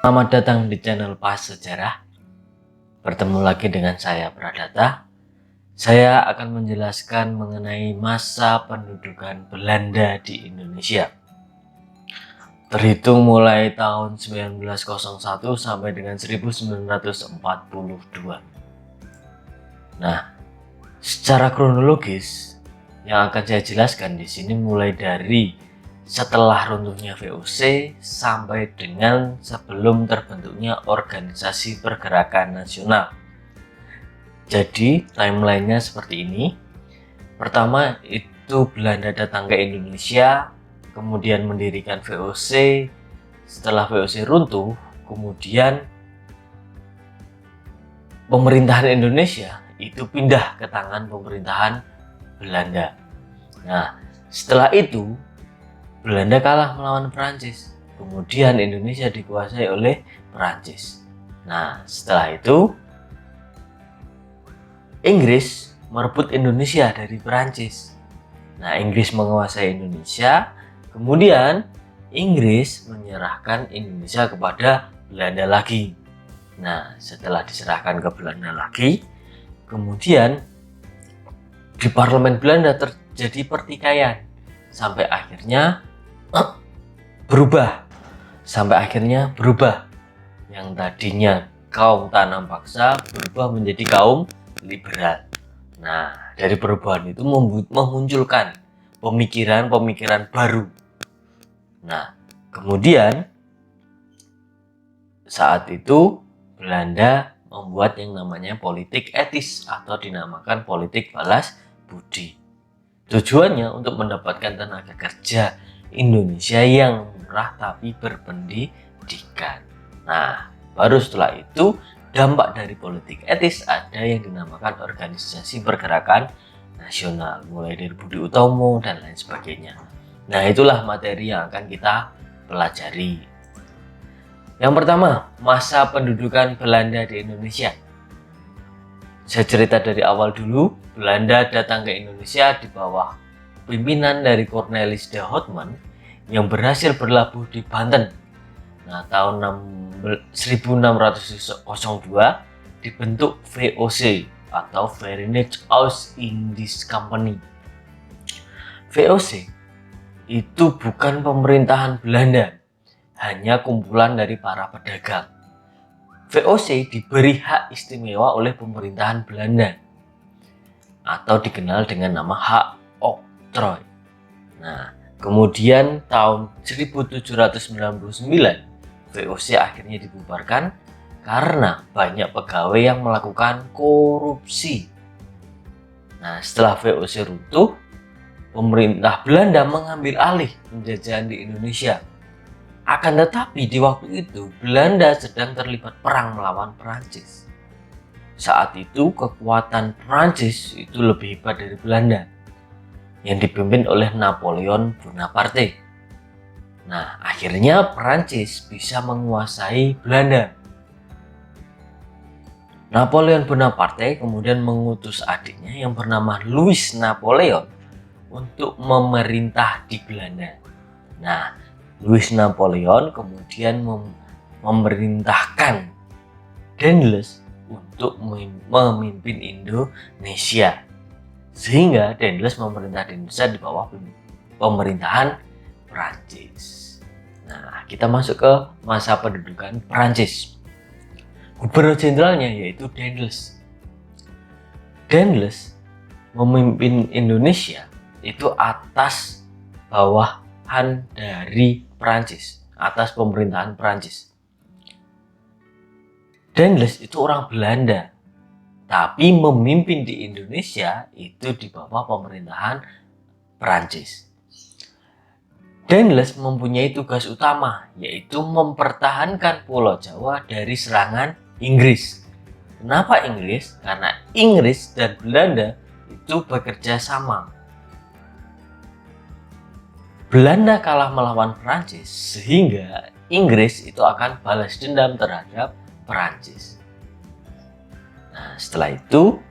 Selamat datang di channel Pas Sejarah. Bertemu lagi dengan saya Pradata. Saya akan menjelaskan mengenai masa pendudukan Belanda di Indonesia. Terhitung mulai tahun 1901 sampai dengan 1942. Nah, secara kronologis yang akan saya jelaskan di sini mulai dari setelah runtuhnya VOC sampai dengan sebelum terbentuknya Organisasi Pergerakan Nasional. Jadi timelinenya seperti ini. Pertama itu Belanda datang ke Indonesia, kemudian mendirikan VOC. Setelah VOC runtuh, kemudian pemerintahan Indonesia itu pindah ke tangan pemerintahan Belanda. Nah, setelah itu Belanda kalah melawan Perancis. Kemudian Indonesia dikuasai oleh Perancis. Nah, setelah itu Inggris merebut Indonesia dari Perancis. Nah, Inggris menguasai Indonesia. Kemudian Inggris menyerahkan Indonesia kepada Belanda lagi. Nah, setelah diserahkan ke Belanda lagi, kemudian di parlemen Belanda terjadi pertikaian sampai akhirnya berubah yang tadinya kaum tanam paksa berubah menjadi kaum liberal. Nah, dari perubahan itu memunculkan pemikiran baru. Nah, kemudian saat itu Belanda membuat yang namanya politik etis atau dinamakan politik balas budi. Tujuannya untuk mendapatkan tenaga kerja Indonesia yang murah tapi berpendidikan. Nah, baru setelah itu dampak dari politik etis ada yang dinamakan Organisasi Pergerakan Nasional, mulai dari Budi Utomo dan lain sebagainya. Nah, itulah materi yang akan kita pelajari. Yang pertama, masa pendudukan Belanda di Indonesia. Saya cerita dari awal dulu. Belanda datang ke Indonesia di bawah pimpinan dari Cornelis de Houtman yang berhasil berlabuh di Banten. Nah, tahun 1602 dibentuk VOC atau Verenigd Oost-Indisch Company. VOC itu bukan pemerintahan Belanda, hanya kumpulan dari para pedagang. VOC diberi hak istimewa oleh pemerintahan Belanda atau dikenal dengan nama hak oktroy. Nah, kemudian tahun 1799 VOC akhirnya dibubarkan karena banyak pegawai yang melakukan korupsi. Nah, setelah VOC runtuh, pemerintah Belanda mengambil alih penjajahan di Indonesia. Akan tetapi di waktu itu Belanda sedang terlibat perang melawan Perancis. Saat itu kekuatan Perancis itu lebih hebat dari Belanda yang dipimpin oleh Napoleon Bonaparte. Nah, akhirnya Perancis bisa menguasai Belanda. Napoleon Bonaparte kemudian mengutus adiknya yang bernama Louis Napoleon untuk memerintah di Belanda. Nah, Louis Napoleon kemudian memerintahkan Daendels untuk memimpin Indonesia, sehingga Daendels memerintah Indonesia di bawah pemerintahan Perancis. Nah, kita masuk ke masa pendudukan Perancis. Gubernur jenderalnya yaitu Daendels. Daendels memimpin Indonesia itu atas bawahan dari Perancis, atas pemerintahan Perancis. Daendels itu orang Belanda, tapi memimpin di Indonesia itu di bawah pemerintahan Perancis. Daendels mempunyai tugas utama, yaitu mempertahankan Pulau Jawa dari serangan Inggris. Kenapa Inggris? Karena Inggris dan Belanda itu bekerja sama. Belanda kalah melawan Perancis, sehingga Inggris itu akan balas dendam terhadap Perancis. Nah, setelah itu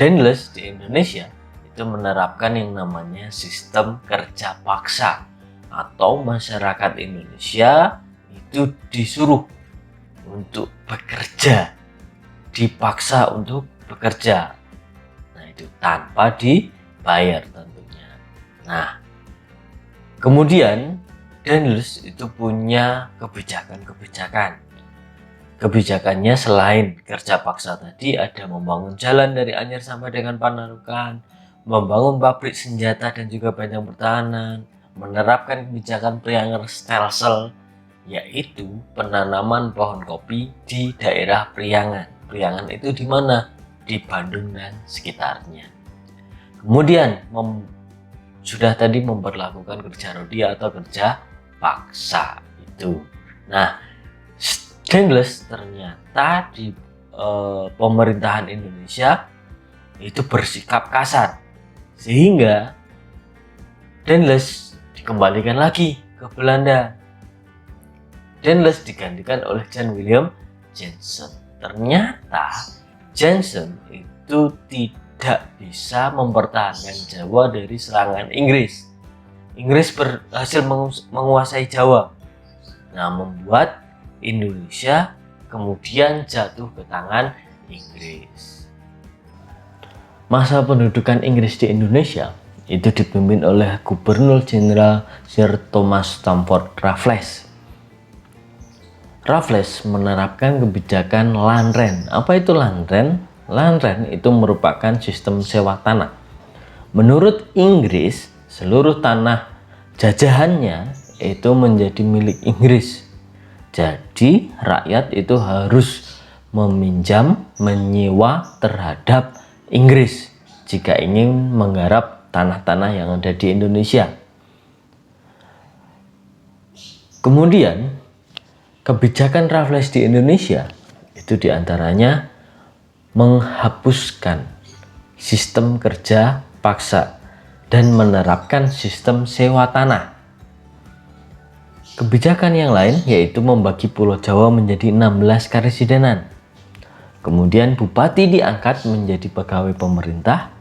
Daendels di Indonesia itu menerapkan yang namanya sistem kerja paksa atau masyarakat Indonesia itu disuruh untuk bekerja, dipaksa untuk bekerja. Nah, itu tanpa dibayar tentunya. Nah, kemudian Daniels itu punya kebijakan-kebijakan. Kebijakannya selain kerja paksa tadi, ada membangun jalan dari Anyer sampai dengan Panarukan, membangun pabrik senjata dan juga bidang pertahanan, menerapkan kebijakan Prianger Stelsel, yaitu penanaman pohon kopi di daerah Priangan. Priangan itu di mana? Di Bandung dan sekitarnya. Kemudian sudah tadi memperlakukan kerja rodi atau kerja paksa itu. Nah, Daniels ternyata di pemerintahan Indonesia itu bersikap kasar, sehingga Daniels dikembalikan lagi ke Belanda. Daniels digantikan oleh Jan Willem Jensen. Ternyata Jensen itu tidak bisa mempertahankan Jawa dari serangan Inggris. Inggris berhasil menguasai Jawa. Nah, membuat Indonesia kemudian jatuh ke tangan Inggris. Masa pendudukan Inggris di Indonesia itu dipimpin oleh Gubernur Jenderal Sir Thomas Stamford Raffles. Raffles menerapkan kebijakan land rent. Apa itu land rent? Land rent itu merupakan sistem sewa tanah. Menurut Inggris, seluruh tanah jajahannya itu menjadi milik Inggris. Jadi rakyat itu harus meminjam, menyewa terhadap Inggris jika ingin menggarap tanah-tanah yang ada di Indonesia. Kemudian kebijakan Raffles di Indonesia itu diantaranya menghapuskan sistem kerja paksa dan menerapkan sistem sewa tanah. Kebijakan yang lain yaitu membagi Pulau Jawa menjadi 16 karesidenan. Kemudian bupati diangkat menjadi pegawai pemerintah.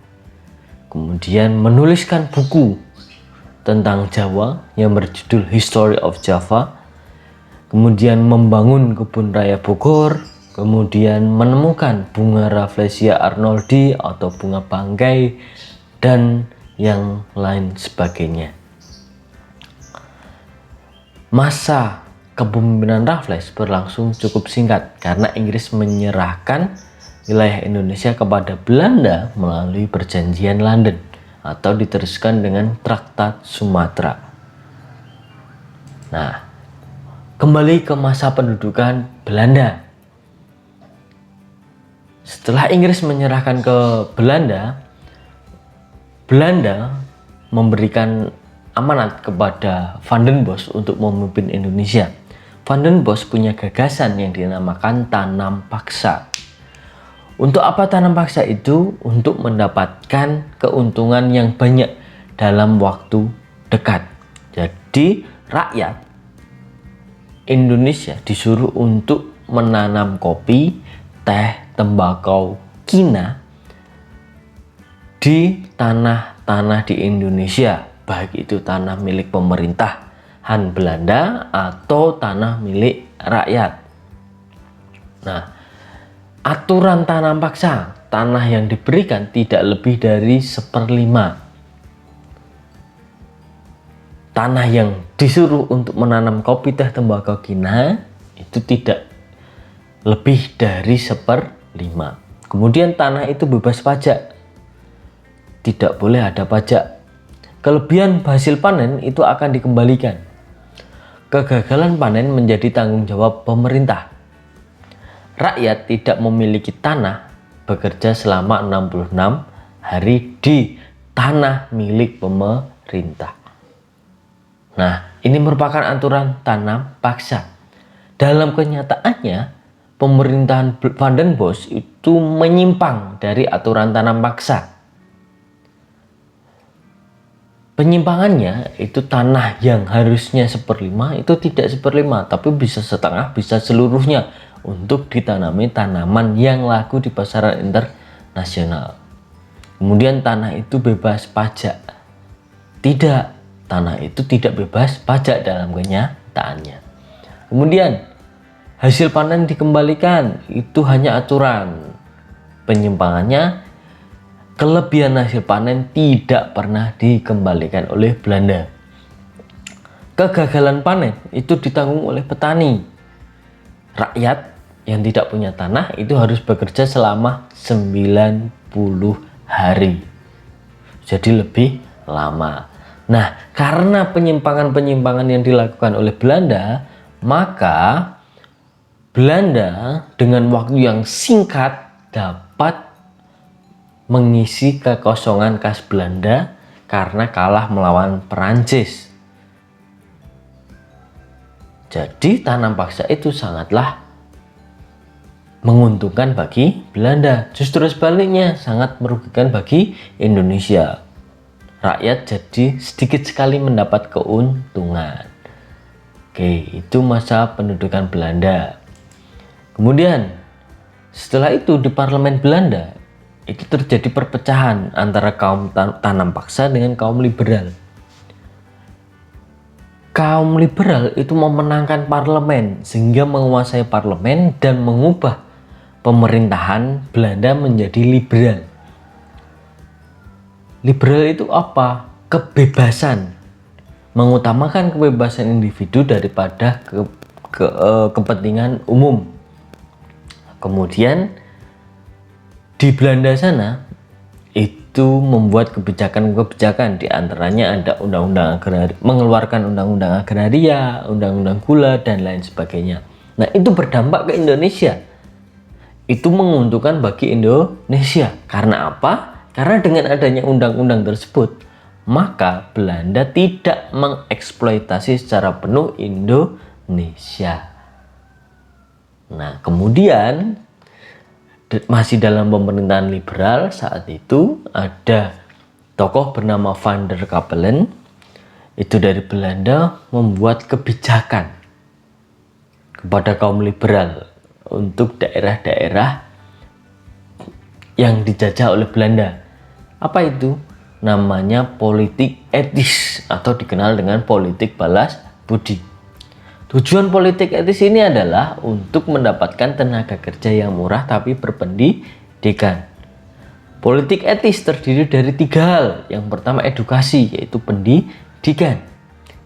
Kemudian menuliskan buku tentang Jawa yang berjudul History of Java. Kemudian membangun kebun raya Bogor, kemudian menemukan bunga Rafflesia arnoldi atau bunga bangkai, dan yang lain sebagainya. Masa kepemimpinan Raffles berlangsung cukup singkat karena Inggris menyerahkan wilayah Indonesia kepada Belanda melalui perjanjian London atau diteruskan dengan Traktat Sumatera. Nah, kembali ke masa pendudukan Belanda. Setelah Inggris menyerahkan ke Belanda, Belanda memberikan amanat kepada Van den Bosch untuk memimpin Indonesia. Van den Bosch punya gagasan yang dinamakan tanam paksa. Untuk apa tanam paksa itu? Untuk mendapatkan keuntungan yang banyak dalam waktu dekat. Jadi rakyat Indonesia disuruh untuk menanam kopi, teh, tembakau, kina di tanah-tanah di Indonesia, baik itu tanah milik pemerintahan Belanda atau tanah milik rakyat. Nah, aturan tanam paksa, tanah yang diberikan tidak lebih dari 1/5. Tanah yang disuruh untuk menanam kopi, teh, tembakau, kina itu tidak lebih dari 1/5. Kemudian tanah itu bebas pajak, tidak boleh ada pajak. Kelebihan hasil panen itu akan dikembalikan. Kegagalan panen menjadi tanggung jawab pemerintah. Rakyat tidak memiliki tanah bekerja selama 66 hari di tanah milik pemerintah. Nah, ini merupakan aturan tanam paksa. Dalam kenyataannya, pemerintahan Van den Bosch itu menyimpang dari aturan tanam paksa. Penyimpangannya itu tanah yang harusnya 1/5 itu tidak 1/5, tapi bisa setengah, bisa seluruhnya untuk ditanami tanaman yang laku di pasaran internasional. Kemudian tanah itu bebas pajak. Tidak, tanah itu tidak bebas pajak dalam kenyataannya. Kemudian hasil panen dikembalikan, itu hanya aturan. Penyimpangannya, kelebihan hasil panen tidak pernah dikembalikan oleh Belanda. Kegagalan panen itu ditanggung oleh petani. Rakyat yang tidak punya tanah itu harus bekerja selama 90 hari. Jadi lebih lama. Nah, karena penyimpangan-penyimpangan yang dilakukan oleh Belanda, maka Belanda dengan waktu yang singkat dapat mengisi kekosongan kas Belanda karena kalah melawan Perancis. Jadi tanam paksa itu sangatlah menguntungkan bagi Belanda. Justru sebaliknya sangat merugikan bagi Indonesia. Rakyat jadi sedikit sekali mendapat keuntungan. Oke, itu masa pendudukan Belanda. Kemudian setelah itu di parlemen Belanda itu terjadi perpecahan antara kaum tanam paksa dengan kaum liberal. Kaum liberal itu memenangkan parlemen sehingga menguasai parlemen dan mengubah pemerintahan Belanda menjadi liberal. Liberal itu apa? Kebebasan. Mengutamakan kebebasan individu daripada kepentingan umum. Kemudian di Belanda sana itu membuat kebijakan-kebijakan, di antaranya ada undang-undang agraria, mengeluarkan undang-undang agraria, undang-undang gula dan lain sebagainya. Nah, itu berdampak ke Indonesia. Itu menguntungkan bagi Indonesia. Karena apa? Karena dengan adanya undang-undang tersebut, maka Belanda tidak mengeksploitasi secara penuh Indonesia. Nah, kemudian masih dalam pemerintahan liberal saat itu ada tokoh bernama Van der Capellen, itu dari Belanda, membuat kebijakan kepada kaum liberal untuk daerah-daerah yang dijajah oleh Belanda. Apa itu? Namanya politik etis atau dikenal dengan politik balas budi. Tujuan politik etis ini adalah untuk mendapatkan tenaga kerja yang murah tapi berpendidikan. Politik etis terdiri dari 3 hal. Yang pertama edukasi, yaitu pendidikan.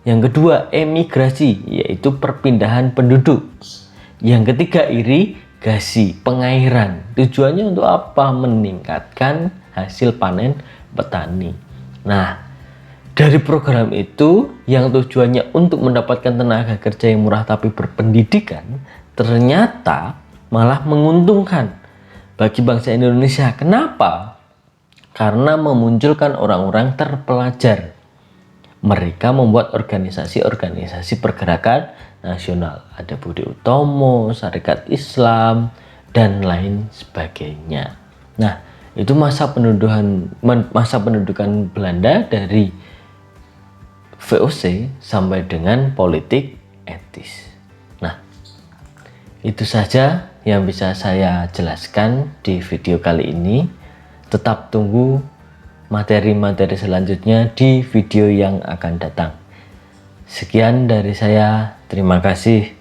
Yang kedua emigrasi, yaitu perpindahan penduduk. Yang ketiga irigasi, pengairan. Tujuannya untuk apa? Meningkatkan hasil panen petani. Nah, dari program itu yang tujuannya untuk mendapatkan tenaga kerja yang murah tapi berpendidikan, ternyata malah menguntungkan bagi bangsa Indonesia. Kenapa? Karena memunculkan orang-orang terpelajar. Mereka membuat organisasi-organisasi pergerakan nasional. Ada Budi Utomo, Sarekat Islam, dan lain sebagainya. Nah, itu masa pendudukan Belanda dari VOC sampai dengan politik etis. Nah, itu saja yang bisa saya jelaskan di video kali ini. Tetap tunggu materi-materi selanjutnya di video yang akan datang. Sekian dari saya, terima kasih.